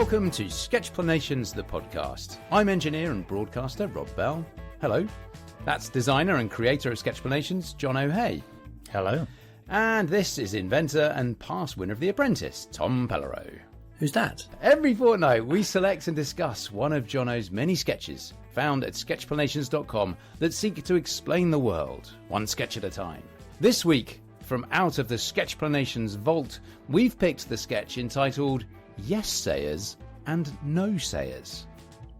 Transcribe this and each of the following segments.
Welcome to Sketchplanations, the podcast. I'm engineer and broadcaster Rob Bell. Hello. That's designer and creator of Sketchplanations, Jono Hey. Hello. And this is inventor and past winner of The Apprentice, Tom Pellereau. Who's that? Every fortnight, we select and discuss one of Jono's many sketches found at sketchplanations.com that seek to explain the world, one sketch at a time. This week, from out of the Sketchplanations vault, we've picked the sketch entitled Yes-Sayers and No-Sayers.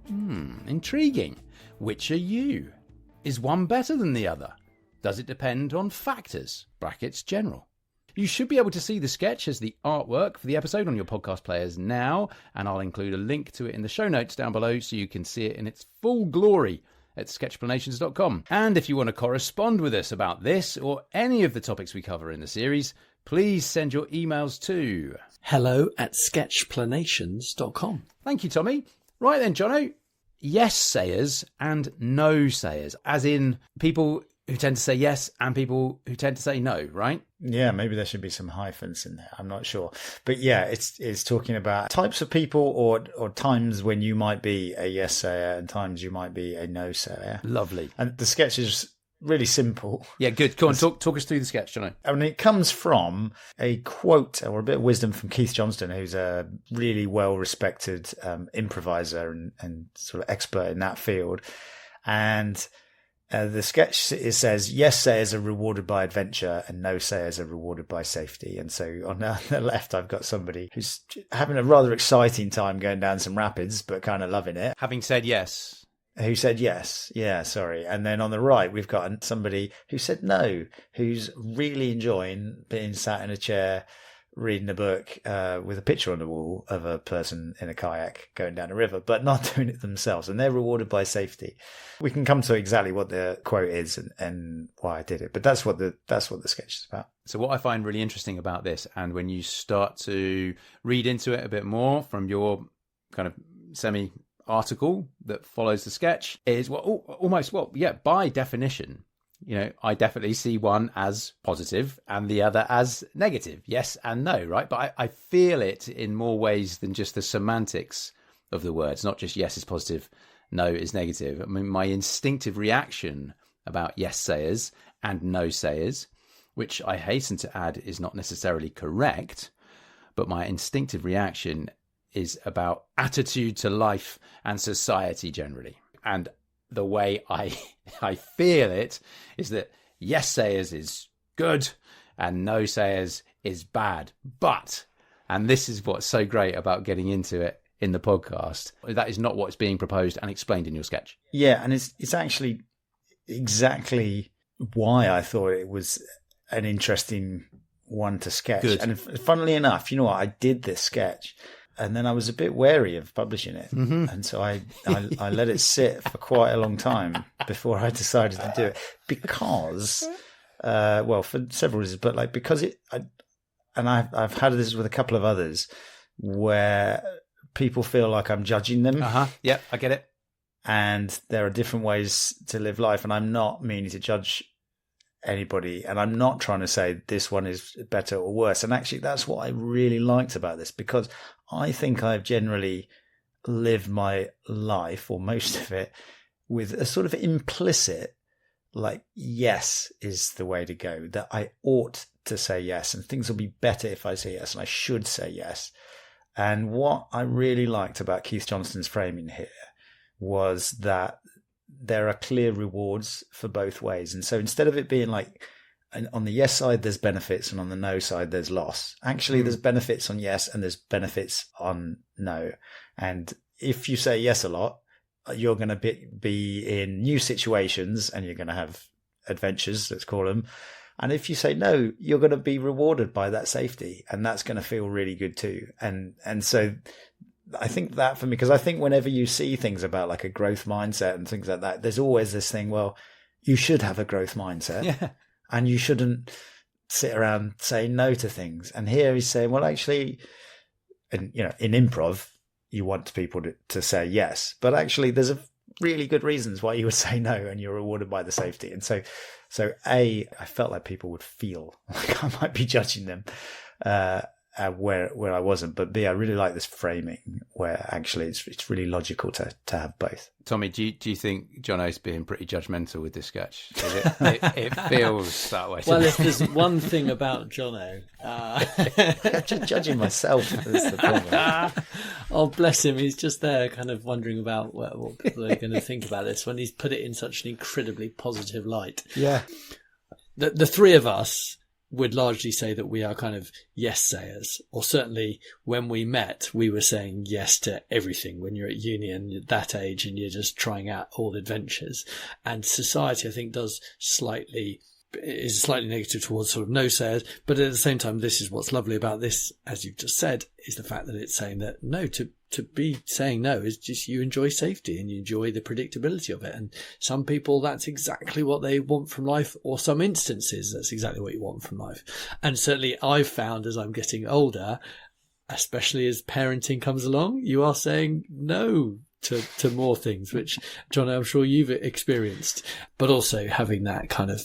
Intriguing. Which are you? Is one better than the other? Does it depend on factors? Brackets general. You should be able to see the sketch as the artwork for the episode on your podcast players now, and I'll include a link to it in the show notes down below so you can see it in its full glory at sketchplanations.com. And if you want to correspond with us about this or any of the topics we cover in the series, please send your emails to hello@sketchplanations.com. Thank you, Tommy. Right then, Jono. Yes-sayers and no-sayers, as in people who tend to say yes and people who tend to say no, right? Yeah, maybe there should be some hyphens in there. I'm not sure. But yeah, it's talking about types of people or times when you might be a yes sayer and times you might be a no sayer. Lovely. And the sketch is really simple. Yeah, good. Go on, talk us through the sketch, Jono. I mean, it comes from a quote or a bit of wisdom from Keith Johnston, who's a really well-respected improviser and sort of expert in that field. And the sketch says, yes sayers are rewarded by adventure and no sayers are rewarded by safety. And so on the left, I've got somebody who's having a rather exciting time going down some rapids, but kind of loving it. Having said yes. Who said yes. Yeah, sorry. And then on the right, we've got somebody who said no, who's really enjoying being sat in a chair, reading a book with a picture on the wall of a person in a kayak going down a river, but not doing it themselves. And they're rewarded by safety. We can come to exactly what the quote is and why I did it, but that's what the sketch is about. So what I find really interesting about this, and when you start to read into it a bit more from your kind of semi-article that follows the sketch, is by definition, you know, I definitely see one as positive and the other as negative. Yes and no, right? But I feel it in more ways than just the semantics of the words, not just yes is positive, no is negative. I mean, my instinctive reaction about yes sayers and no sayers, which I hasten to add is not necessarily correct, but my instinctive reaction is about attitude to life and society generally. And the way I feel it is that yes sayers is good and no sayers is bad. But, and this is what's so great about getting into it in the podcast, that is not what's being proposed and explained in your sketch. Yeah, and it's actually exactly why I thought it was an interesting one to sketch. Good. And funnily enough, you know what, I did this sketch and then I was a bit wary of publishing it. Mm-hmm. And so I let it sit for quite a long time before I decided to do it because, for several reasons, but because I've had this with a couple of others where people feel like I'm judging them. Yeah, I get it. And there are different ways to live life. And I'm not meaning to judge anybody. And I'm not trying to say this one is better or worse. And actually, that's what I really liked about this, because I think I've generally lived my life, or most of it, with a sort of implicit, like, yes is the way to go, that I ought to say yes, and things will be better if I say yes, and I should say yes. And what I really liked about Keith Johnston's framing here was that there are clear rewards for both ways. And so instead of it being like, on the yes side, there's benefits, and on the no side, there's loss. Actually, there's benefits on yes, and there's benefits on no. And if you say yes a lot, you're going to be in new situations, and you're going to have adventures, let's call them. And if you say no, you're going to be rewarded by that safety, and that's going to feel really good too. And so I think that for me, because I think whenever you see things about like a growth mindset and things like that, there's always this thing, well, you should have a growth mindset. Yeah. And you shouldn't sit around saying no to things. And here he's saying, well, actually, and you know, in improv, you want people to say yes, but actually there's really good reasons why you would say no, and you're rewarded by the safety. And so I felt like people would feel like I might be judging them. where I wasn't. But B, I really like this framing where actually it's really logical to have both. Tommy, do you think Jono's being pretty judgmental with this sketch? It feels that way. Well, if there's one thing about Jono, I'm just judging myself. Is the problem. Oh, bless him. He's just there kind of wondering about what people are going to think about this when he's put it in such an incredibly positive light. Yeah. The three of us would largely say that we are kind of yes sayers, or certainly when we met, we were saying yes to everything when you're at uni and at that age and you're just trying out all adventures. And society, I think, is slightly negative towards sort of no sayers. But at the same time, this is what's lovely about this, as you've just said, is the fact that it's saying that no, to be saying no is just you enjoy safety and you enjoy the predictability of it. And some people, that's exactly what they want from life, or some instances, that's exactly what you want from life. And certainly I've found as I'm getting older, especially as parenting comes along, you are saying no to more things, which, John, I'm sure you've experienced. But also having that kind of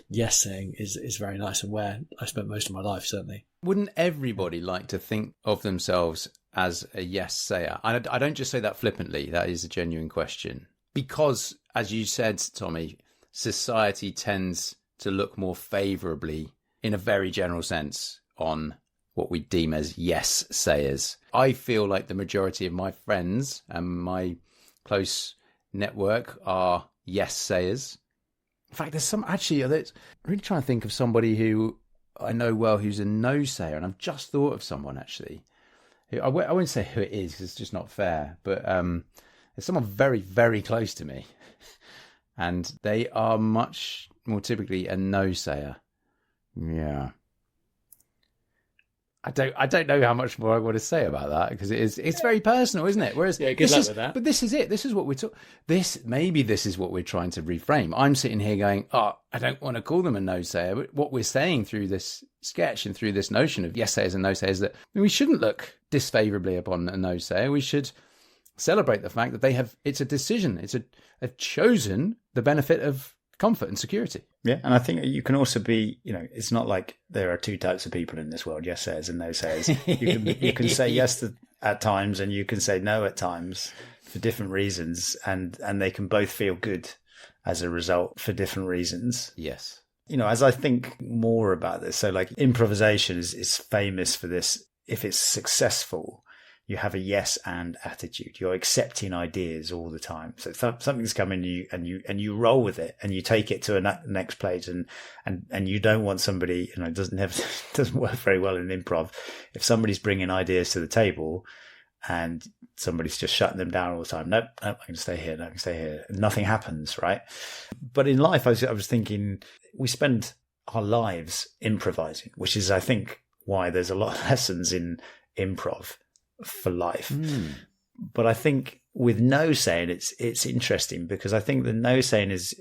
yes saying is very nice, and where I spent most of my life, certainly. Wouldn't everybody like to think of themselves as a yes sayer? I don't just say that flippantly. That is a genuine question. Because, as you said, Tommy, society tends to look more favourably, in a very general sense, on what we deem as yes sayers. I feel like the majority of my friends and my close network are yes sayers. In fact, there's I'm really trying to think of somebody who I know well who's a no sayer, and I've just thought of someone actually. I won't say who it is because it's just not fair, but there's someone very, very close to me, and they are much more typically a no sayer. Yeah. I don't know how much more I want to say about that, because it's very personal, isn't it? Whereas good luck with that. But this is it. This is what we're maybe this is what we're trying to reframe. I'm sitting here going, I don't want to call them a no sayer, but what we're saying through this sketch and through this notion of yes sayers and no sayers, that we shouldn't look disfavourably upon a no sayer. We should celebrate the fact that it's a decision. They've chosen the benefit of comfort and security. Yeah, and I think you can also be, it's not like there are two types of people in this world, yes sayers and no sayers. You can say yes at times, and you can say no at times for different reasons, and they can both feel good as a result for different reasons. Yes. As I think more about this, so like improvisation is famous for this. If it's successful, you have a yes and attitude. You're accepting ideas all the time. So something's coming, and you roll with it, and you take it to a next place, and you don't want somebody. It doesn't work very well in improv. If somebody's bringing ideas to the table, and somebody's just shutting them down all the time. Nope, I can stay here. No, I can stay here. Nothing happens, right? But in life, I was thinking, we spend our lives improvising, which is, I think, why there's a lot of lessons in improv for life. But I think with no saying, it's interesting, because I think the no saying it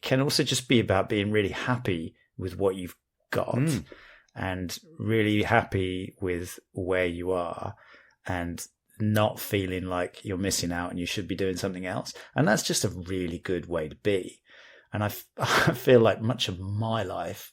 can also just be about being really happy with what you've got, and really happy with where you are, and not feeling like you're missing out and you should be doing something else. And that's just a really good way to be. And I feel like much of my life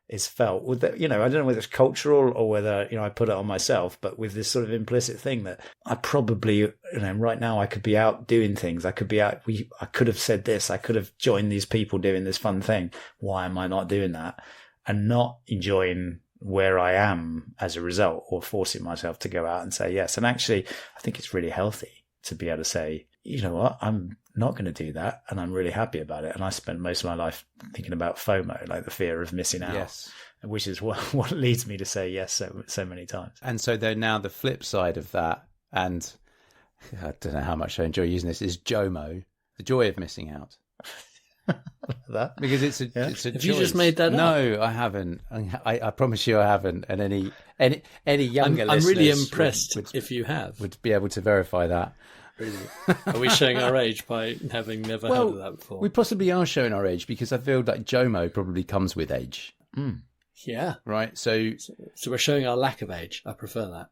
is felt with that, I don't know whether it's cultural or whether, I put it on myself, but with this sort of implicit thing that I probably, right now I could be out doing things. I could be out, I could have said this, I could have joined these people doing this fun thing. Why am I not doing that? And not enjoying where I am as a result, or forcing myself to go out and say yes. And actually, I think it's really healthy to be able to say, you know what, I'm not going to do that, and I'm really happy about it. And I spent most of my life thinking about FOMO, like the fear of missing out, yes, which is what leads me to say yes so many times. And so they're now the flip side of that, and I don't know how much I enjoy using this, is JOMO, the joy of missing out. That because it's a Have choice. you just made that up? No, I haven't. I promise you I haven't. And any younger I'm really listeners impressed if you have. would be able to verify that. Really? Are we showing our age by having never heard of that before? We possibly are showing our age, because I feel like JOMO probably comes with age. Yeah. Right. So we're showing our lack of age. I prefer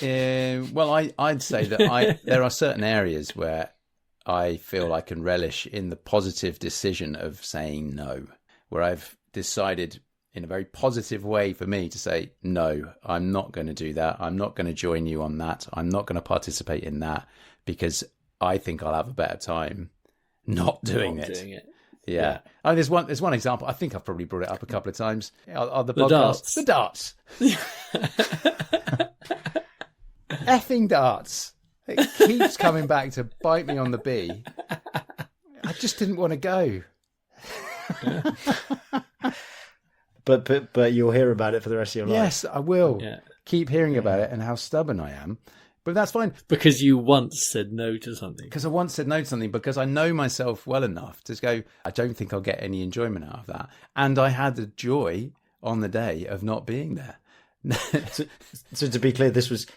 that. Well, I'd say that there are certain areas where I feel I can relish in the positive decision of saying no, where I've decided in a very positive way for me to say, no, I'm not going to do that. I'm not going to join you on that. I'm not going to participate in that because I think I'll have a better time not doing it. Yeah. Oh, there's one example. I think I've probably brought it up a couple of times on the podcast. The darts. Effing darts. It keeps coming back to bite me on the bee. I just didn't want to go. But you'll hear about it for the rest of your life. Yes, I will. Yeah. Keep hearing about it and how stubborn I am. But that's fine. Because you once said no to something. Because I once said no to something, because I know myself well enough to go, I don't think I'll get any enjoyment out of that. And I had the joy on the day of not being there. So to be clear, this was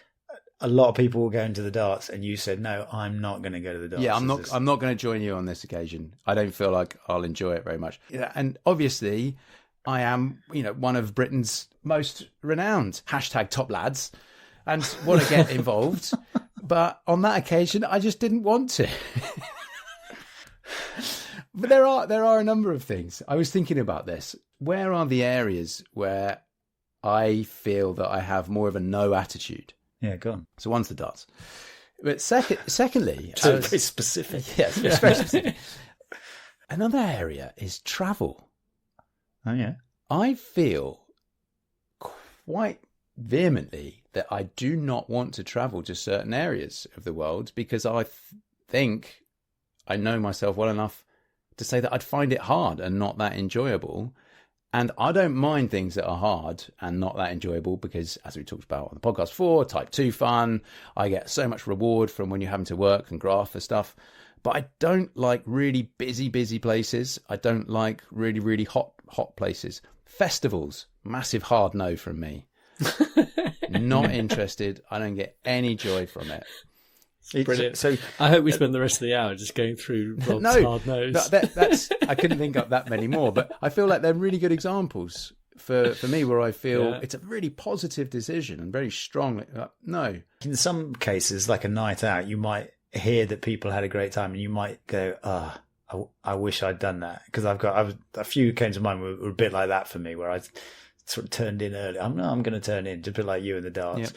a lot of people were going to the darts and you said, no, I'm not going to go to the darts. Yeah, I'm not going to join you on this occasion. I don't feel like I'll enjoy it very much. Yeah, and obviously I am, one of Britain's most renowned #top lads and want to get involved. But on that occasion, I just didn't want to. But there are a number of things. I was thinking about this. Where are the areas where I feel that I have more of a no attitude? Yeah, go on. So one's the darts. But secondly... very specific. Yes, very specific. Another area is travel. Oh, yeah. I feel quite vehemently that I do not want to travel to certain areas of the world because I think I know myself well enough to say that I'd find it hard and not that enjoyable. And I don't mind things that are hard and not that enjoyable because, as we talked about on the podcast before, type 2 fun, I get so much reward from when you're having to work and graph for stuff. But I don't like really busy places. I don't like really, really hot places. Festivals, massive hard no from me. Not interested. I don't get any joy from it. Brilliant. So I hope we spend the rest of the hour just going through Rob's hard nose. That's I couldn't think up that many more, but I feel like they're really good examples for me where I feel it's a really positive decision and very strong. No. In some cases, like a night out, you might hear that people had a great time and you might go, I wish I'd done that. Because a few came to mind were a bit like that for me, where I sort of turned in early. I'm going to turn in, just a bit like you in the darts. Yep.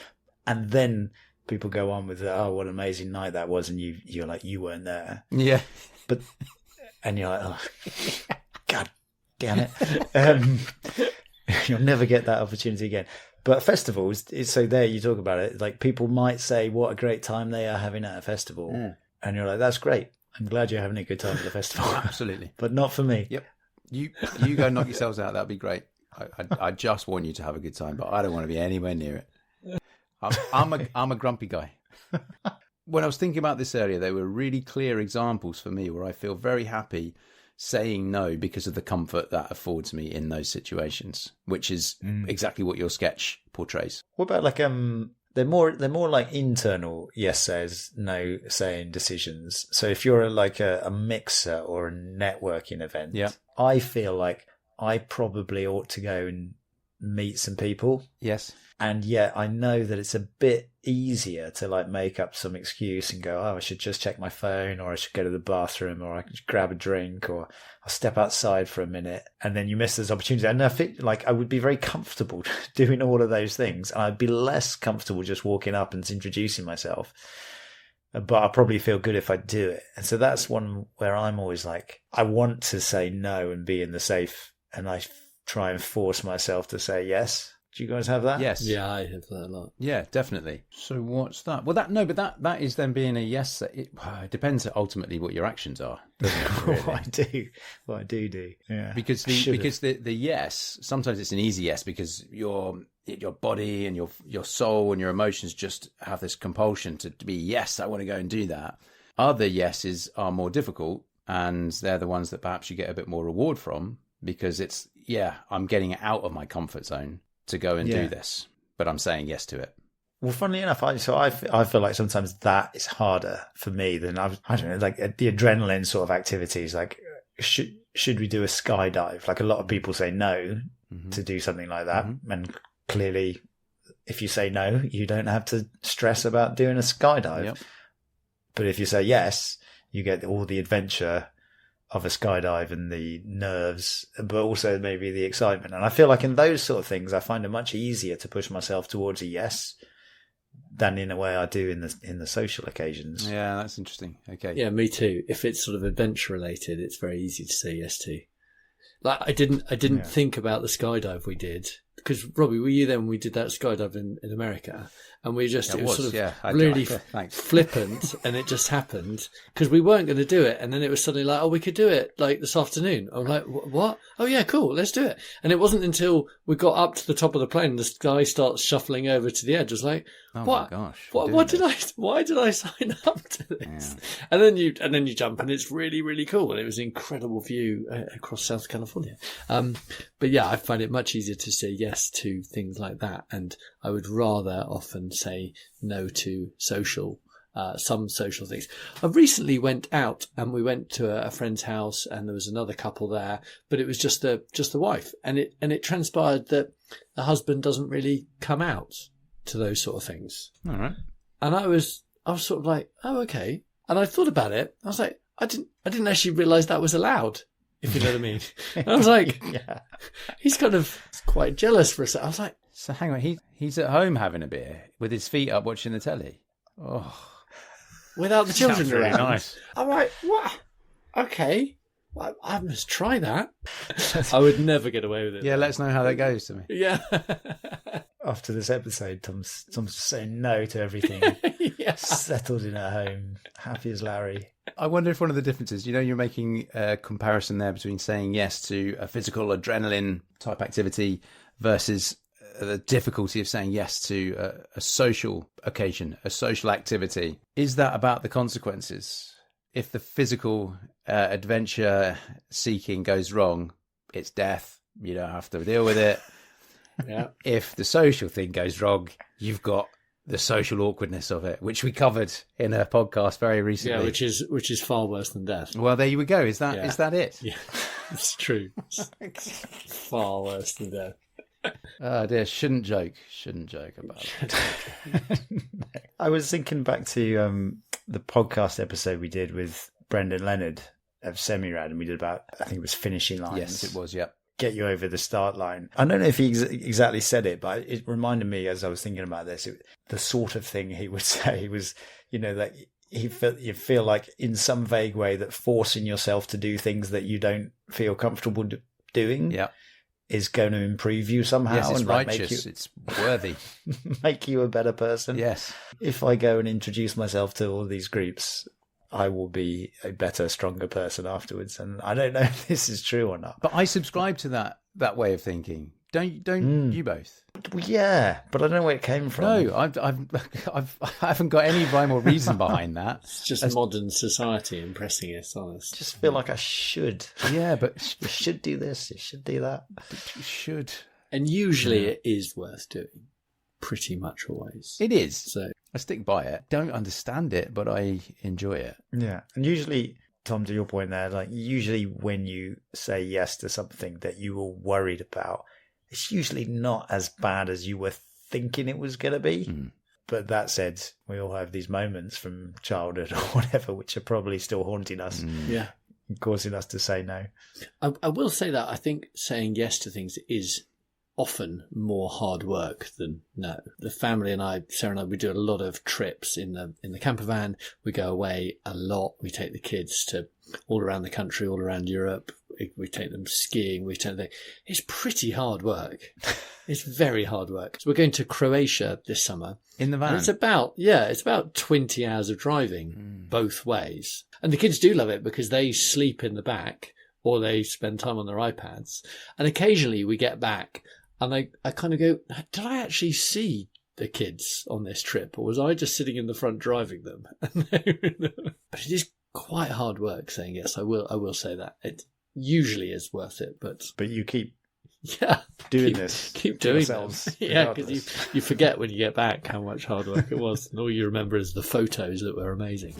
And then people go on with, what an amazing night that was, and you're like, you weren't there. Yeah. And you're like, God damn it. You'll never get that opportunity again. But festivals, so there you talk about it, like people might say what a great time they are having at a festival. Mm. And you're like, that's great. I'm glad you're having a good time at the festival. Absolutely. But not for me. Yep. You go knock yourselves out. That'd be great. I just want you to have a good time, but I don't want to be anywhere near it. I'm a grumpy guy. When I was thinking about this earlier, there were really clear examples for me where I feel very happy saying no because of the comfort that affords me in those situations, which is exactly what your sketch portrays. What about like they're more like internal yes says, no saying decisions. So if you're like a mixer or a networking event, I feel like I probably ought to go and meet some people. Yes. And yet I know that it's a bit easier to like make up some excuse and go, I should just check my phone, or I should go to the bathroom, or I could grab a drink, or I'll step outside for a minute. And then you miss those opportunities. And I would be very comfortable doing all of those things. And I'd be less comfortable just walking up and introducing myself. But I probably feel good if I do it. And so that's one where I'm always like, I want to say no and be in the safe. And I try and force myself to say yes. Do you guys have that? Yes. Yeah, I have that a lot. Yeah, definitely. So what's that? Well, that is then being a yes. It depends ultimately what your actions are. Really? What I do. Yeah. Because the yes, sometimes it's an easy yes because your body and your soul and your emotions just have this compulsion to be, yes, I want to go and do that. Other yeses are more difficult, and they're the ones that perhaps you get a bit more reward from because it's, I'm getting out of my comfort zone to go and do this, but I'm saying yes to it. Well, funnily enough, I feel like sometimes that is harder for me than I don't know, like the adrenaline sort of activities. Like, should we do a skydive? Like a lot of people say no to do something like that, and clearly, if you say no, you don't have to stress about doing a skydive. Yep. But if you say yes, you get all the adventure of a skydive and the nerves, but also maybe the excitement. And I feel like in those sort of things, I find it much easier to push myself towards a yes than in a way I do in the social occasions. Yeah, that's interesting. Okay. Yeah, me too. If it's sort of adventure related, it's very easy to say yes to. Like I didn't think about the skydive we did, because Robbie, were you there when we did that skydive in America? And we just, it was sort of really flippant, and it just happened because we weren't going to do it. And then it was suddenly like, oh, we could do it like this afternoon. I'm like, what? Oh yeah, cool. Let's do it. And it wasn't until we got up to the top of the plane, the guy starts shuffling over to the edge. I was like, oh what? My gosh. Why did I sign up to this? Yeah. And then you jump, and it's really, really cool. And it was an incredible view across South California. But yeah, I find it much easier to say yes to things like that. And I would rather often say no to some social things. I recently went out and we went to a friend's house, and there was another couple there, but it was just the wife, and it transpired that the husband doesn't really come out to those sort of things. All right. And I was sort of like, oh, okay. And I thought about it. I was like, I didn't actually realise that was allowed, if you know what I mean. And I was like, yeah. He's kind of quite jealous for a second. I was like, so hang on, he's at home having a beer with his feet up watching the telly. Oh, without the children really around. Nice. I'm like, what? Okay, well, I must try that. I would never get away with it. Yeah, let us know how that goes to me. Yeah. After this episode, Tom's saying no to everything. Yeah. Settled in at home, happy as Larry. I wonder if one of the differences, you're making a comparison there between saying yes to a physical adrenaline type activity versus the difficulty of saying yes to a social occasion, a social activity. Is that about the consequences? If the physical adventure seeking goes wrong, it's death. You don't have to deal with it. Yeah. If the social thing goes wrong, you've got the social awkwardness of it, which we covered in a podcast very recently. Yeah, which is far worse than death. Well, there you go. Is that it? Yeah, it's true. It's far worse than death. Oh dear, shouldn't joke about it. I was thinking back to the podcast episode we did with Brendan Leonard of Semirad, and we did about, I think it was finishing lines. Yes, it was, yeah. Get you over the start line. I don't know if he exactly said it, but it reminded me as I was thinking about this, the sort of thing he would say was, that you feel like in some vague way that forcing yourself to do things that you don't feel comfortable doing is going to improve you somehow. Yes, it's and righteous. It's worthy. Make you a better person. Yes. If I go and introduce myself to all these groups, I will be a better, stronger person afterwards. And I don't know if this is true or not. But I subscribe to that way of thinking. Don't you both? Yeah, but I don't know where it came from. No, I haven't got any rhyme or reason behind that. It's just modern society impressing us on us. Just feel like I should. Yeah, but you should do this. You should do that. You should. And usually it is worth doing. Pretty much always. It is. So I stick by it. Don't understand it, but I enjoy it. Yeah, and usually, Tom, to your point there, like usually when you say yes to something that you were worried about, it's usually not as bad as you were thinking it was going to be. Mm. But that said, we all have these moments from childhood or whatever, which are probably still haunting us. Yeah. Causing us to say no. I will say that I think saying yes to things is often more hard work than no. The family and I, Sarah and I, we do a lot of trips in the camper van. We go away a lot. We take the kids to all around the country, all around Europe. We take them skiing. It's pretty hard work. It's very hard work. So we're going to Croatia this summer. In the van? And it's about 20 hours of driving both ways. And the kids do love it because they sleep in the back or they spend time on their iPads. And occasionally we get back and I kind of go, did I actually see the kids on this trip, or was I just sitting in the front driving them? But it is quite hard work saying yes. I will say that it usually is worth it, but you keep doing this. Keep doing this. Yeah, because you forget when you get back how much hard work it was, and all you remember is the photos that were amazing.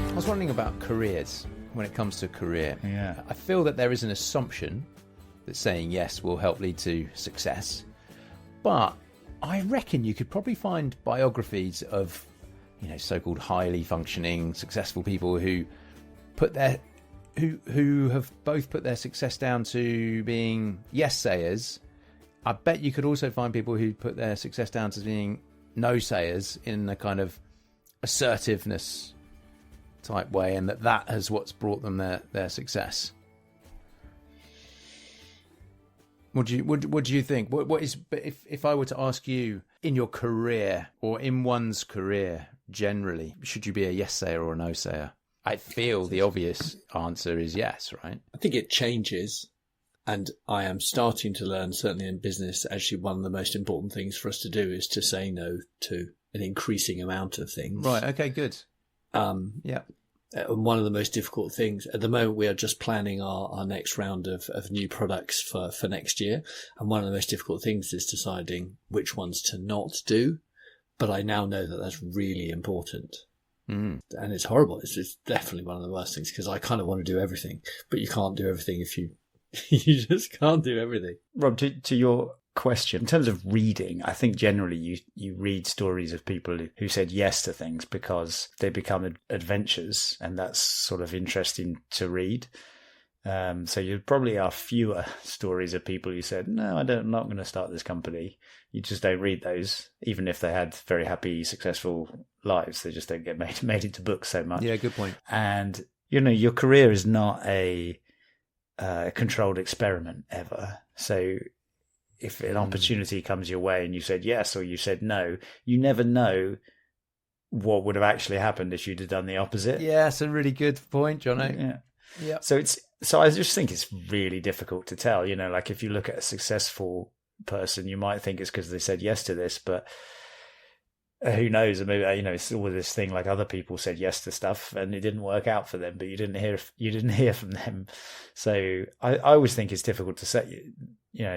I was wondering about careers when it comes to a career. Yeah. I feel that there is an assumption that saying yes will help lead to success, but I reckon you could probably find biographies of, so-called highly functioning, successful people who have both put their success down to being yes sayers. I bet you could also find people who put their success down to being no sayers in a kind of assertiveness type way, and that has what's brought them their success. What do you think? What is? But if I were to ask you, in your career or in one's career generally, should you be a yes sayer or a no sayer? I feel the obvious answer is yes, right? I think it changes, and I am starting to learn, certainly in business, actually one of the most important things for us to do is to say no to an increasing amount of things. Right. Okay. Good. Yeah. And one of the most difficult things at the moment, we are just planning our next round of new products for next year. And one of the most difficult things is deciding which ones to not do. But I now know that that's really important. And it's horrible. It's definitely one of the worst things, because I kind of want to do everything, but you can't do everything if you just can't do everything. Rob, to your question, in terms of reading, I think generally you read stories of people who said yes to things because they become adventures, and that's sort of interesting to read. So you probably are fewer stories of people who said, no, I'm not going to start this company. You just don't read those, even if they had very happy, successful lives. They just don't get made into books so much. Yeah, good point. And, your career is not a controlled experiment ever. So if an opportunity comes your way and you said yes or you said no, you never know what would have actually happened if you'd have done the opposite. Yeah, it's a really good point, Jono. Yeah. Yeah. So I just think it's really difficult to tell. Like if you look at a successful person, you might think it's because they said yes to this, but who knows? Maybe it's all this thing like other people said yes to stuff and it didn't work out for them, but you didn't hear from them. So I always think it's difficult to say,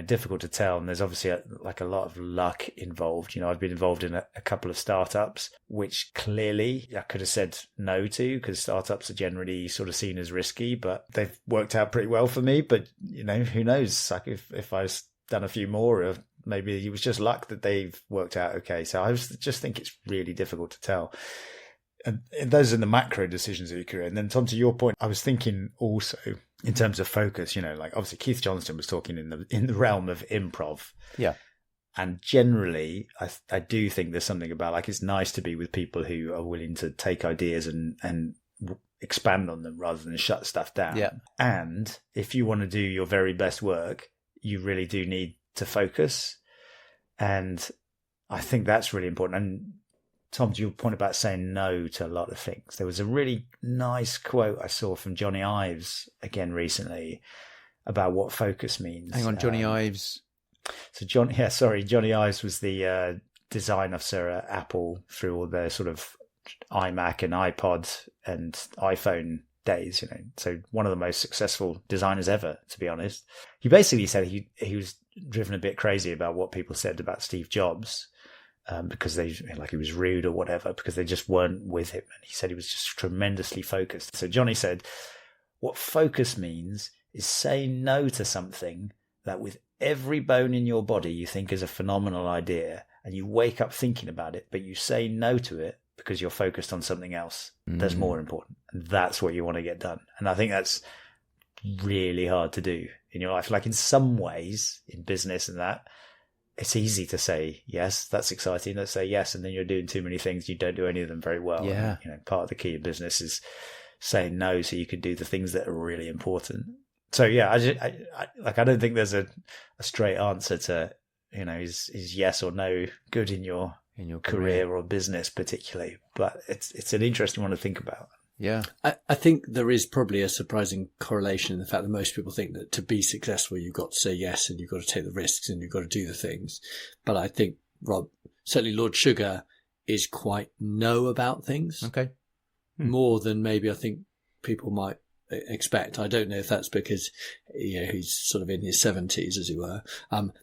difficult to tell. And there's obviously a lot of luck involved. I've been involved in a couple of startups, which clearly I could have said no to, because startups are generally sort of seen as risky, but they've worked out pretty well for me. But who knows? Like if I was done a few more, maybe it was just luck that they've worked out okay. So I just think it's really difficult to tell. And those are the macro decisions of your career. And then, Tom, to your point, I was thinking also in terms of focus, like obviously Keith Johnston was talking in the realm of improv. Yeah. And generally, I do think there's something about, like, it's nice to be with people who are willing to take ideas and expand on them rather than shut stuff down. Yeah. And if you want to do your very best work, you really do need to focus. And I think that's really important. And Tom, to your point about saying no to a lot of things, there was a really nice quote I saw from Johnny Ives again recently about what focus means. Hang on, Johnny Ives. So Johnny Ives was the design officer at Apple through all their sort of iMac and iPod and iPhone days, so one of the most successful designers ever, to be honest. He basically said he was driven a bit crazy about what people said about Steve Jobs, because he was rude or whatever, because they just weren't with him. And he said he was just tremendously focused. So Johnny said, what focus means is saying no to something that with every bone in your body you think is a phenomenal idea, and you wake up thinking about it, but you say no to it because you're focused on something else that's more important. And that's what you want to get done. And I think that's really hard to do in your life. Like in some ways, in business and that, it's easy to say yes, that's exciting, let's say yes, and then you're doing too many things, you don't do any of them very well. Yeah. And, part of the key in business is saying no so you can do the things that are really important. So yeah, I don't think there's a straight answer to, is yes or no good in your career or business particularly, but it's an interesting one to think about. Yeah. I think there is probably a surprising correlation in the fact that most people think that to be successful, you've got to say yes and you've got to take the risks and you've got to do the things. But I think, Rob, certainly Lord Sugar is quite no about things. Okay. More than maybe I think people might expect. I don't know if that's because he's sort of in his 70s, as it were.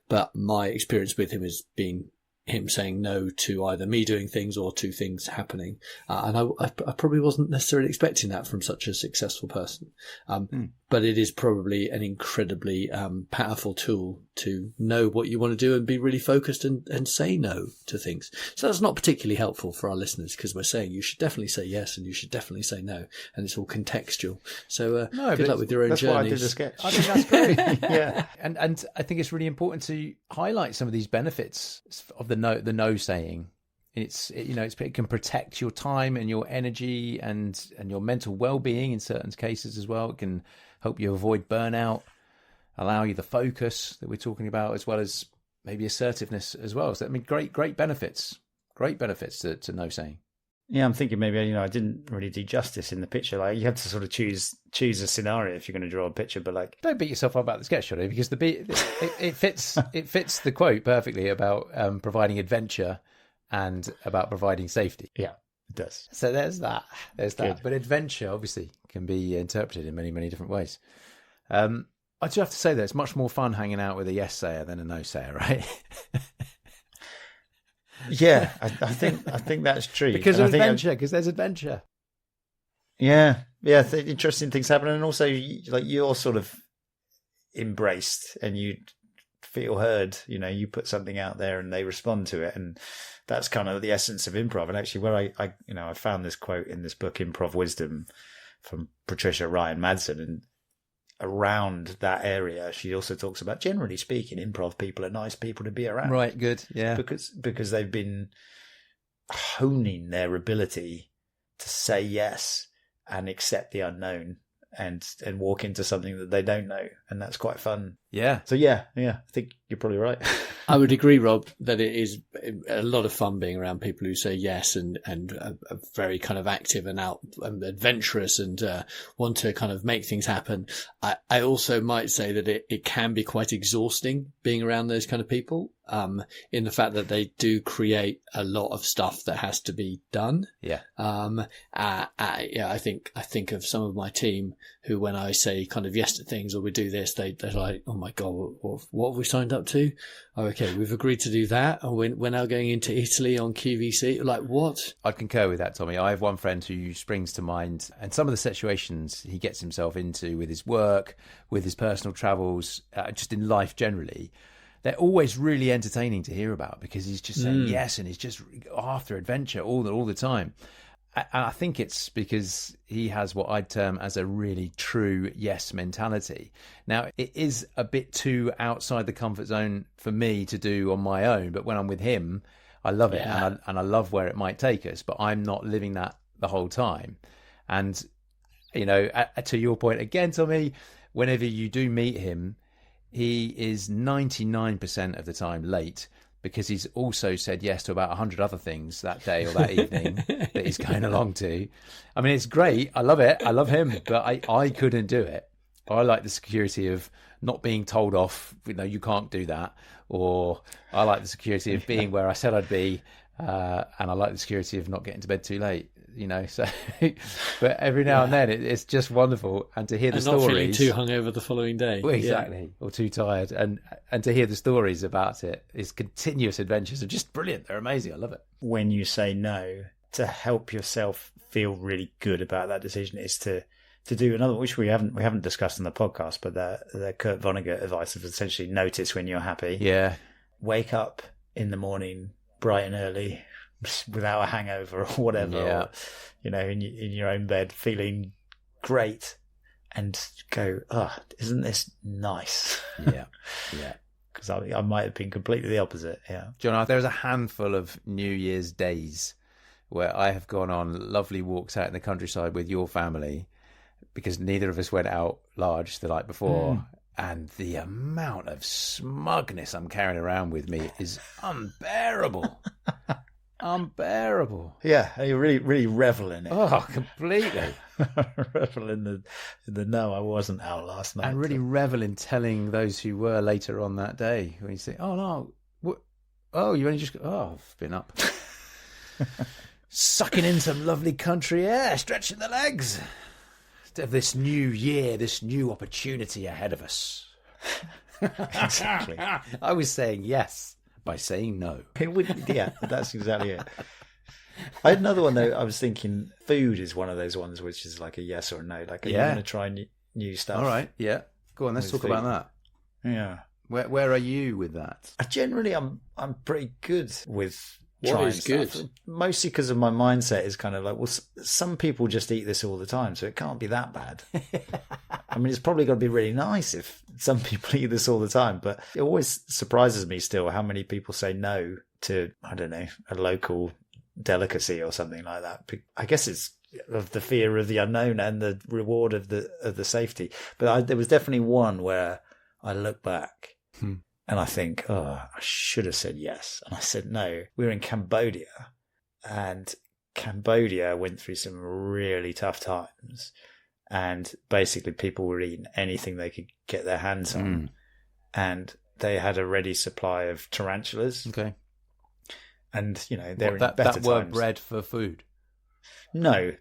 But my experience with him has been him saying no to either me doing things or to things happening. And I probably wasn't necessarily expecting that from such a successful person. But it is probably an incredibly powerful tool to know what you want to do and be really focused and say no to things. So that's not particularly helpful for our listeners, because we're saying you should definitely say yes and you should definitely say no. And it's all contextual. So good luck with your own journeys. That's why I did the sketch. I think that's great. Yeah. And I think it's really important to highlight some of these benefits of the no saying. It can protect your time and your energy and your mental well-being in certain cases as well. It can help you avoid burnout, allow you the focus that we're talking about, as well as maybe assertiveness as well. So, I mean, great benefits to no saying. Yeah, I'm thinking maybe, I didn't really do justice in the picture. Like, you have to sort of choose a scenario if you're going to draw a picture, but like, don't beat yourself up about the sketch, Jono, because it fits the quote perfectly about providing adventure and about providing safety. Yeah, it does. So there's that. Good. But adventure obviously can be interpreted in many, many different ways. I do have to say that it's much more fun hanging out with a yes sayer than a no sayer, right? Yeah, I think that's true. Because there's adventure. Yeah, interesting things happen, and also like you're sort of embraced and you feel heard. You put something out there and they respond to it, and that's kind of the essence of improv. And actually, where I found this quote in this book, Improv Wisdom, from Patricia Ryan Madsen, and around that area, she also talks about, generally speaking, improv people are nice people to be around. Right, good, yeah. Because they've been honing their ability to say yes and accept the unknown and walk into something that they don't know, and that's quite fun. Yeah. So yeah, I think you're probably right. I would agree, Rob, that it is a lot of fun being around people who say yes and are very kind of active and out and adventurous and want to kind of make things happen. I also might say that it can be quite exhausting being around those kind of people, in the fact that they do create a lot of stuff that has to be done. Yeah. I think of some of my team who, when I say kind of yes to things or we do this, they're like, oh my God, what have we signed up to? Oh, okay, we've agreed to do that. And we're now going into Italy on QVC. Like, what? I'd concur with that, Tommy. I have one friend who springs to mind, and some of the situations he gets himself into with his work, with his personal travels, just in life generally, they're always really entertaining to hear about, because he's just saying yes and he's just after adventure all the time. And I think it's because he has what I'd term as a really true yes mentality. Now, it is a bit too outside the comfort zone for me to do on my own, but when I'm with him, I love it, and I love where it might take us, but I'm not living that the whole time. And, to your point again, Tommy, whenever you do meet him, he is 99% of the time late, because he's also said yes to about 100 other things that day or that evening that he's going along to. I mean, it's great. I love it. I love him, but I couldn't do it. I like the security of not being told off, you can't do that. Or I like the security of being where I said I'd be. And I like the security of not getting to bed too late, so, but every now and then it's just wonderful. And to hear the stories. Not feeling too hungover the following day. Well, exactly. Yeah. Or too tired. And to hear the stories about it, it's continuous adventures are just brilliant. They're amazing. I love it. When you say no, to help yourself feel really good about that decision is to do another, which we haven't discussed on the podcast, but the Kurt Vonnegut advice of essentially notice when you're happy. Yeah. Wake up in the morning bright and early without a hangover or whatever, or, in your own bed feeling great, and go, isn't this nice? Yeah. Because I might have been completely the opposite. Yeah. John, there's a handful of New Year's days where I have gone on lovely walks out in the countryside with your family, because neither of us went out large the night before. And the amount of smugness I'm carrying around with me is unbearable. Unbearable. Yeah, you really revel in it. Oh, completely. Revel in the no, I wasn't out last night. And really revel in telling those who were later on that day, when you say, oh no, what? Oh, you only just, I've been up. Sucking in some lovely country air, stretching the legs. Of this new year, this new opportunity ahead of us. Exactly. I was saying yes, by saying no. It would, yeah, that's exactly it. I had another one though. I was thinking food is one of those ones which is like a yes or no. Like, are you going to try new stuff? All right, yeah. Go on, let's talk about that. Yeah. Where are you with that? I'm pretty good with what trying is good stuff. Mostly because of my mindset is kind of like, well, some people just eat this all the time, so it can't be that bad. I mean, it's probably going to be really nice if some people eat this all the time, but it always surprises me still how many people say no to, I don't know, a local delicacy or something like that. I guess it's of the fear of the unknown and the reward of the safety. But there was definitely one where I look back and I think, oh, I should have said yes. And I said no. We were in Cambodia, and Cambodia went through some really tough times. And basically people were eating anything they could get their hands on. And they had a ready supply of tarantulas. Okay. And, you know, they're in better times. That were bred for food? No,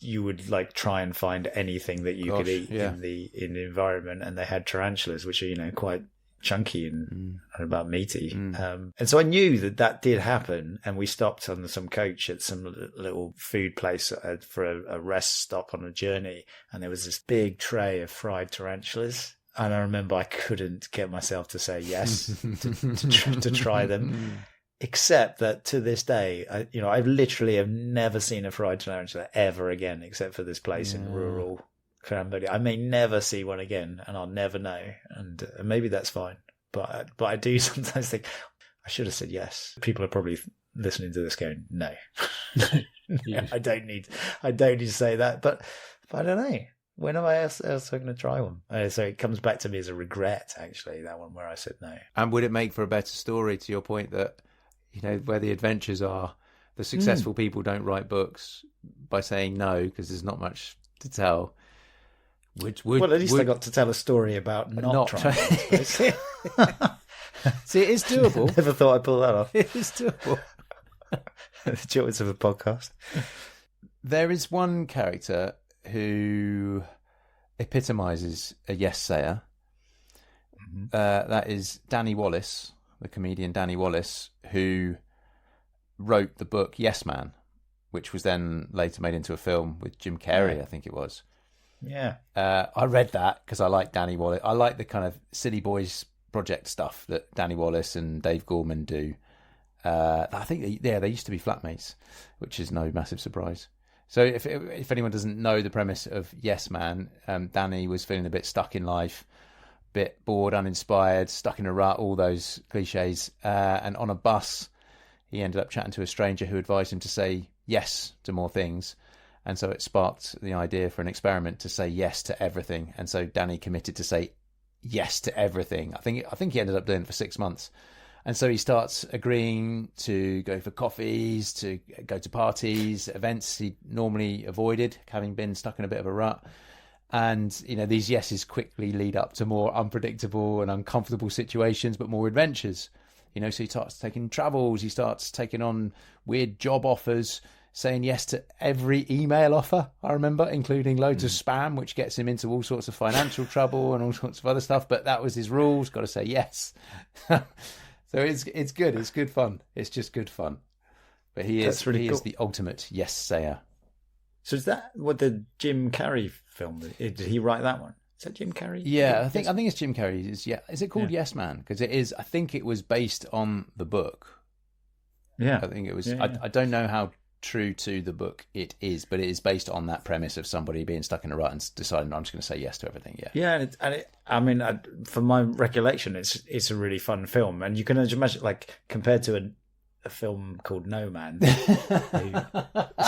you would like try and find anything that you could eat in the environment. And they had tarantulas, which are, you know, quite chunky and about meaty. And so I knew that did happen. And we stopped on some coach at some little food place for a rest stop on a journey. And there was this big tray of fried tarantulas. And I remember I couldn't get myself to say yes to try them. Except that to this day, I literally have never seen a fried tarantula ever again, except for this place in rural Cambodia. I may never see one again, and I'll never know. And maybe that's fine. But I do sometimes think I should have said yes. People are probably listening to this going, no, I don't need to say that. But I don't know. When am I else going to try one? So it comes back to me as a regret, actually, that one where I said no. And would it make for a better story, to your point, that, you know, where the adventures are, the successful people don't write books by saying no because there's not much to tell. Well, at least I got to tell a story about not trying. See, it is doable. Never thought I'd pull that off. It is doable. The joys of a podcast. There is one character who epitomizes a yes-sayer. That is Danny Wallace, the comedian Danny Wallace, who wrote the book Yes Man, which was then later made into a film with Jim Carrey, I think it was. Yeah. I read that because I like Danny Wallace. I like the kind of Silly Boys project stuff that Danny Wallace and Dave Gorman do. I think they used to be flatmates, which is no massive surprise. So if anyone doesn't know the premise of Yes Man, Danny was feeling a bit stuck in life, bit bored, uninspired, stuck in a rut, all those cliches. And on a bus, he ended up chatting to a stranger who advised him to say yes to more things. And so it sparked the idea for an experiment to say yes to everything. And so Danny committed to say yes to everything. I think he ended up doing it for 6 months. And so he starts agreeing to go for coffees, to go to parties, events he normally avoided, having been stuck in a bit of a rut. And, you know, these yeses quickly lead up to more unpredictable and uncomfortable situations, but more adventures. You know, so he starts taking travels, he starts taking on weird job offers, saying yes to every email offer, I remember, including loads of spam, which gets him into all sorts of financial trouble and all sorts of other stuff. But that was his rules, got to say yes. So it's good. It's good fun. It's just good fun. But he is the ultimate yes-sayer. So is that what the Jim Carrey film? Did he write that one? Is that Jim Carrey? Yeah, I think it's Jim Carrey. Is it called Yes Man? Because it is. I think it was based on the book. Yeah, I think it was. Yeah. I don't know how true to the book it is, but it is based on that premise of somebody being stuck in a rut and deciding, I'm just going to say yes to everything. I mean, from my recollection, it's a really fun film, and you can imagine, like, compared to a film called No Man, who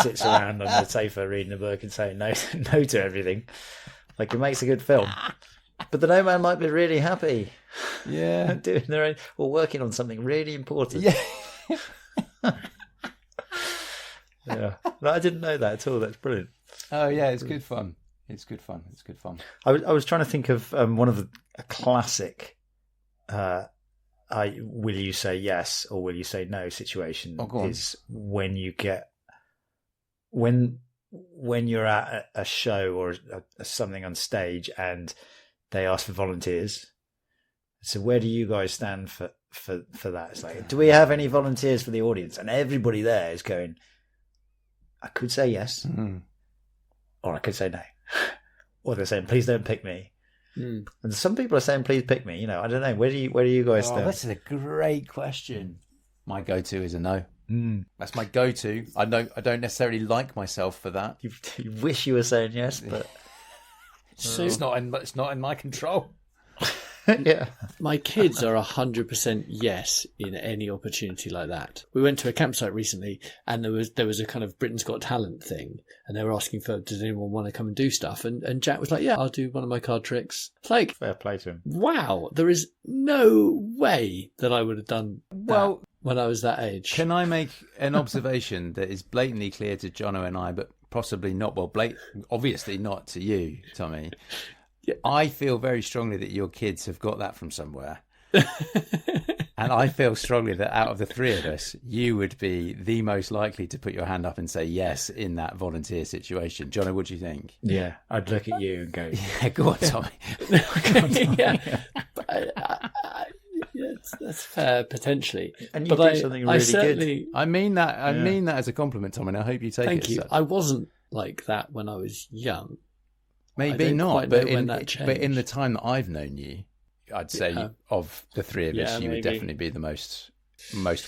sits around on the sofa reading a book and saying no to everything. Like, it makes a good film. But the No Man might be really happy, doing their own or working on something really important. Yeah, no, I didn't know that at all. That's brilliant. Oh yeah, it's good fun. It's good fun. I was trying to think of one of a classic. Will you say yes or will you say no situation is when you get when you're at a show or something on stage and they ask for volunteers. So where do you guys stand for for that. It's like, do we have any volunteers for the audience? And everybody there is going, I could say yes, or I could say no. Or they're saying, please don't pick me. And some people are saying, please pick me. You know, I don't know. Where do you guys stand? That's a great question. My go-to is a no. That's my go-to. I don't necessarily like myself for that. You wish you were saying yes, but it's not in my control. Yeah. My kids are 100% yes in any opportunity like that. We went to a campsite recently, and there was a kind of Britain's Got Talent thing, and they were asking for, does anyone want to come and do stuff? And Jack was like, yeah, I'll do one of my card tricks. It's like, fair play to him. Wow, there is no way that I would have done that when I was that age. Can I make an observation that is blatantly clear to Jono and I, but possibly not, obviously not to you, Tommy? Yeah. I feel very strongly that your kids have got that from somewhere. And I feel strongly that out of the three of us, you would be the most likely to put your hand up and say yes in that volunteer situation. Jono, what do you think? Yeah, I'd look at you and go, yeah, go on, Tommy. Yeah. That's fair, potentially. And you do something really good. I mean that as a compliment, Tom, and I hope you take it. Thank you. I wasn't like that when I was young. Maybe not, but in the time that I've known you, I'd say of the three of us, you would definitely be the most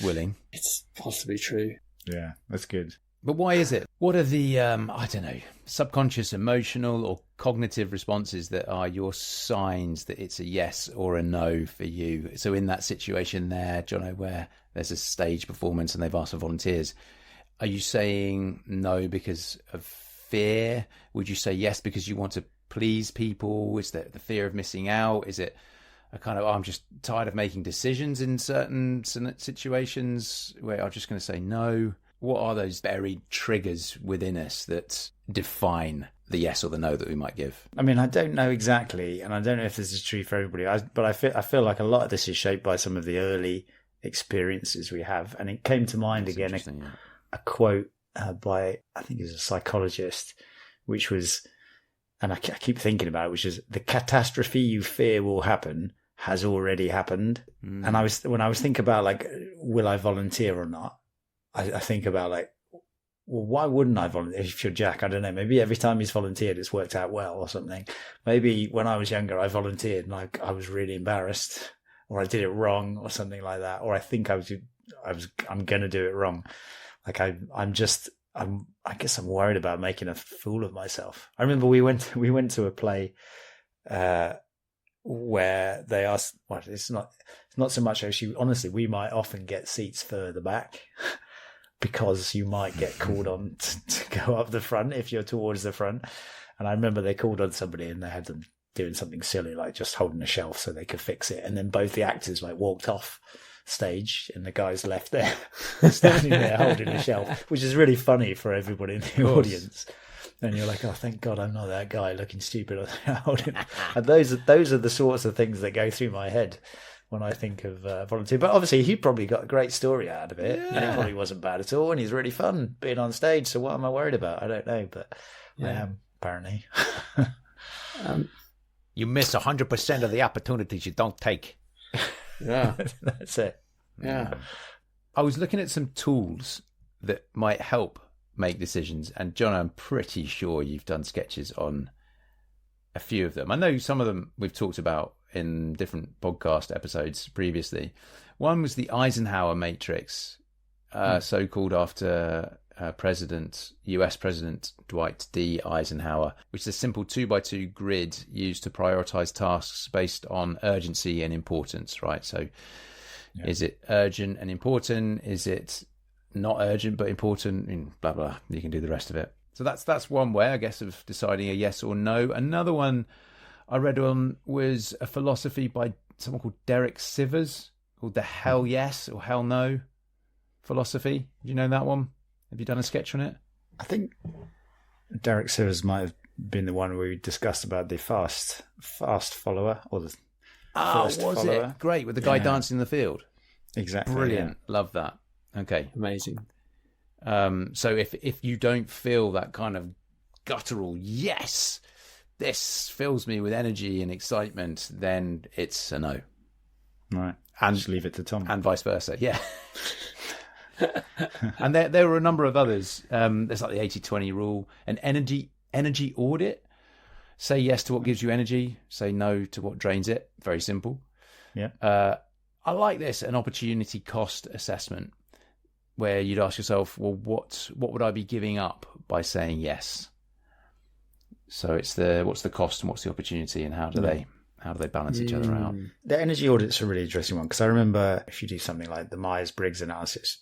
willing. It's possibly true. Yeah, that's good. But why is it? What are the, subconscious, emotional or cognitive responses that are your signs that it's a yes or a no for you? So in that situation there, Jono, where there's a stage performance and they've asked for volunteers, are you saying no because of fear? Would you say yes because you want to please people? Is that the fear of missing out? Is it a kind of, I'm just tired of making decisions in certain situations where I'm just going to say no? What are those buried triggers within us that define the yes or the no that we might give? I mean, I don't know exactly, and I don't know if this is true for everybody, but I feel like a lot of this is shaped by some of the early experiences we have. And it came to mind again, a quote by, I think it was a psychologist, which was, and I keep thinking about it, which is, the catastrophe you fear will happen has already happened. And when I was thinking about, like, will I volunteer or not? I think about, like, well, why wouldn't I volunteer? If you're Jack, I don't know, maybe every time he's volunteered, it's worked out well or something. Maybe when I was younger, I volunteered and I was really embarrassed, or I did it wrong or something like that. Or I think I'm going to do it wrong. Like I guess I'm worried about making a fool of myself. I remember we went to a play, where they asked, well, it's not so much actually, honestly, we might often get seats further back because you might get called on to go up the front if you're towards the front. And I remember they called on somebody and they had them doing something silly, like just holding a shelf so they could fix it. And then both the actors walked off stage and the guys left there standing there holding a shelf, which is really funny for everybody in the audience. And you're like, oh, thank God I'm not that guy looking stupid holding. And those are the sorts of things that go through my head when I think of volunteer. But obviously he probably got a great story out of it. Yeah. It probably wasn't bad at all, and he's really fun being on stage. So what am I worried about? I don't know, but I am, apparently. You miss 100% of the opportunities you don't take. Yeah. That's it. Yeah. I was looking at some tools that might help make decisions, and John, I'm pretty sure you've done sketches on a few of them. I know some of them we've talked about in different podcast episodes previously. One was the Eisenhower matrix, so-called after US President Dwight D. Eisenhower, which is a simple 2x2 grid used to prioritize tasks based on urgency and importance, right? So is it urgent and important? Is it not urgent but important? Blah, blah. You can do the rest of it. So that's one way, I guess, of deciding a yes or no. Another one I read on was a philosophy by someone called Derek Sivers, called the hell yes or hell no philosophy. Do you know that one? Have you done a sketch on it? I think Derek Sivers might have been the one we discussed about the fast follower, or the first follower. It? Great, with the guy dancing in the field. Exactly. Brilliant. Yeah. Love that. Okay. Amazing. So if you don't feel that kind of guttural yes, this fills me with energy and excitement, then it's a no. Right. And just leave it to Tom. and vice versa. Yeah. And there were a number of others. There's like the 80-20 rule, an energy audit. Say yes to what gives you energy. Say no to what drains it. Very simple. Yeah. I like this, an opportunity cost assessment, where you'd ask yourself, well, what would I be giving up by saying yes? So it's what's the cost and what's the opportunity, and how do they balance each other out? The energy audit's a really interesting one, because I remember if you do something like the Myers-Briggs analysis,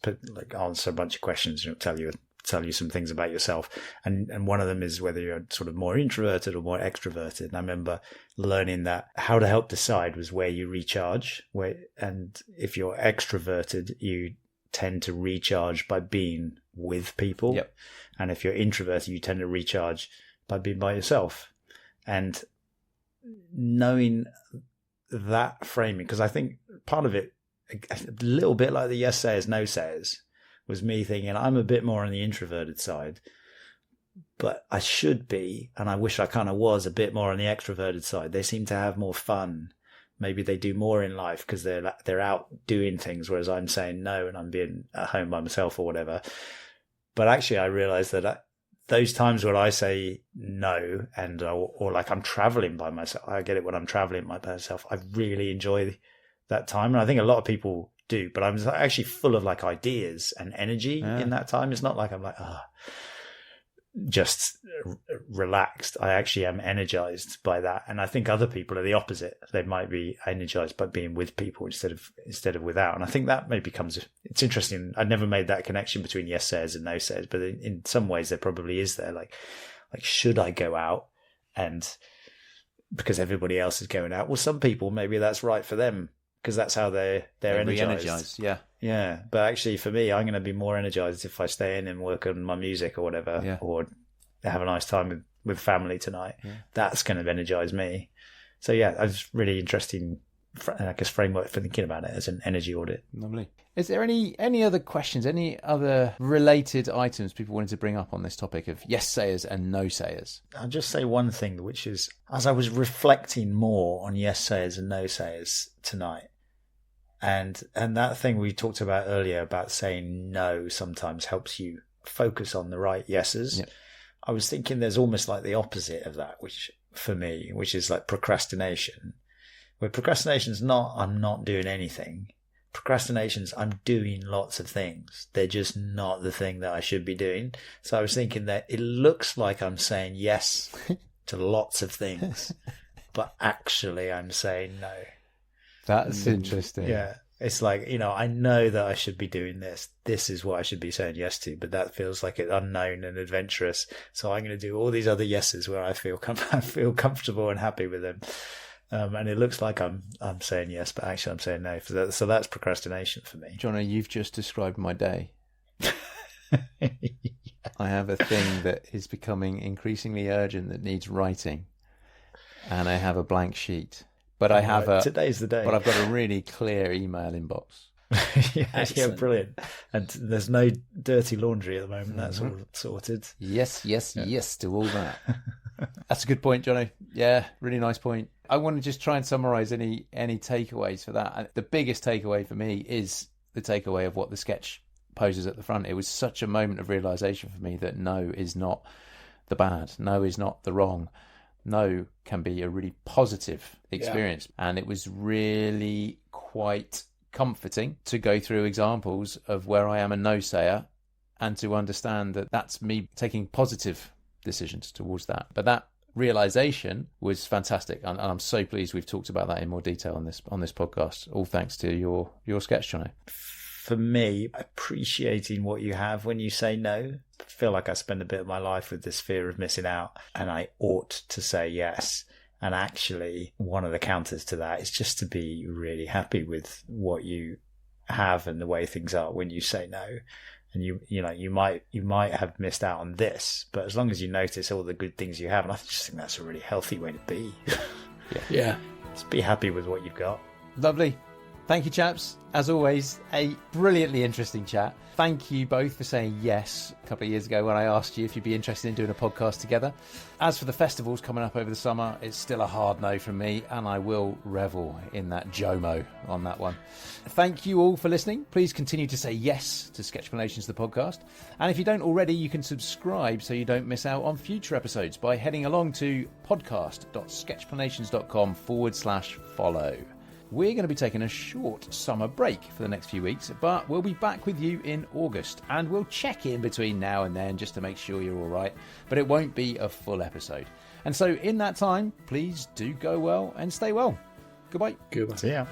answer a bunch of questions, and it'll tell you some things about yourself. And one of them is whether you're sort of more introverted or more extroverted. And I remember learning that how to help decide was where you recharge. And if you're extroverted, you tend to recharge by being with people. Yep. And if you're introverted, you tend to recharge by being by yourself. And knowing that framing, because I think part of it, a little bit like the yes sayers, no sayers, was me thinking I'm a bit more on the introverted side, but I should be, and I wish I kind of was a bit more on the extroverted side. They seem to have more fun. Maybe they do more in life because they're out doing things, whereas I'm saying no and I'm being at home by myself or whatever. But actually, I realized that those times when I say no, and or like I'm traveling by myself, I get it when I'm traveling by myself. I really enjoy that time, and I think a lot of people do. But I'm actually full of like ideas and energy in that time. It's not like I'm like just relaxed. I actually am energized by that, and I think other people are the opposite. They might be energized by being with people instead of without. And I think that maybe it's interesting. I'd never made that connection between yes sayers and no sayers, but in some ways there probably is there. Like should I go out and because everybody else is going out? Well, some people maybe that's right for them, because that's how they're energized. Yeah. But actually for me, I'm going to be more energized if I stay in and work on my music or whatever, or have a nice time with family tonight. Yeah. That's going to energize me. So yeah, that's really interesting, I guess, framework for thinking about it as an energy audit. Lovely. Is there any other questions, any other related items people wanted to bring up on this topic of yes sayers and no sayers? I'll just say one thing, which is, as I was reflecting more on yes sayers and no sayers tonight, and that thing we talked about earlier about saying no sometimes helps you focus on the right yeses. Yep. I was thinking there's almost like the opposite of that, which for me, which is like procrastination. Where procrastination's not, I'm not doing anything. Procrastination's, I'm doing lots of things. They're just not the thing that I should be doing. So I was thinking that it looks like I'm saying yes to lots of things, but actually I'm saying no. That's interesting. Yeah. It's like, I know that I should be doing this. This is what I should be saying yes to, but that feels like it's unknown and adventurous. So I'm going to do all these other yeses where I feel comfortable and happy with them. And it looks like I'm saying yes, but actually I'm saying no. So that's procrastination for me. Jono, you've just described my day. I have a thing that is becoming increasingly urgent that needs writing, and I have a blank sheet. But I have today's the day. But I've got a really clear email inbox. yeah, brilliant. And there's no dirty laundry at the moment. That's all sorted. Yes to all that. That's a good point, Jono. Yeah, really nice point. I want to just try and summarize any takeaways for that. And the biggest takeaway for me is the takeaway of what the sketch poses at the front. It was such a moment of realization for me that no is not the bad. No is not the wrong. No can be a really positive experience. Yeah. And it was really quite comforting to go through examples of where I am a no sayer and to understand that that's me taking positive decisions towards that. But that realization was fantastic. And I'm so pleased we've talked about that in more detail on this podcast. All thanks to your sketch, Jono. For me, appreciating what you have when you say no. I feel like I spend a bit of my life with this fear of missing out, and I ought to say yes. And actually, one of the counters to that is just to be really happy with what you have and the way things are when you say no. And you might have missed out on this, but as long as you notice all the good things you have, and I just think that's a really healthy way to be. Yeah. Just be happy with what you've got. Lovely. Thank you, chaps. As always, a brilliantly interesting chat. Thank you both for saying yes a couple of years ago when I asked you if you'd be interested in doing a podcast together. As for the festivals coming up over the summer, it's still a hard no from me, and I will revel in that JOMO on that one. Thank you all for listening. Please continue to say yes to Sketchplanations, the podcast. And if you don't already, you can subscribe so you don't miss out on future episodes by heading along to podcast.sketchplanations.com/follow. We're going to be taking a short summer break for the next few weeks, but we'll be back with you in August, and we'll check in between now and then just to make sure you're all right, but it won't be a full episode. And so in that time, please do go well and stay well. Goodbye. Goodbye. See ya.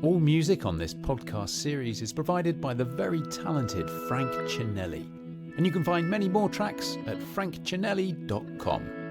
All music on this podcast series is provided by the very talented Frank Cinelli, and you can find many more tracks at frankcinelli.com.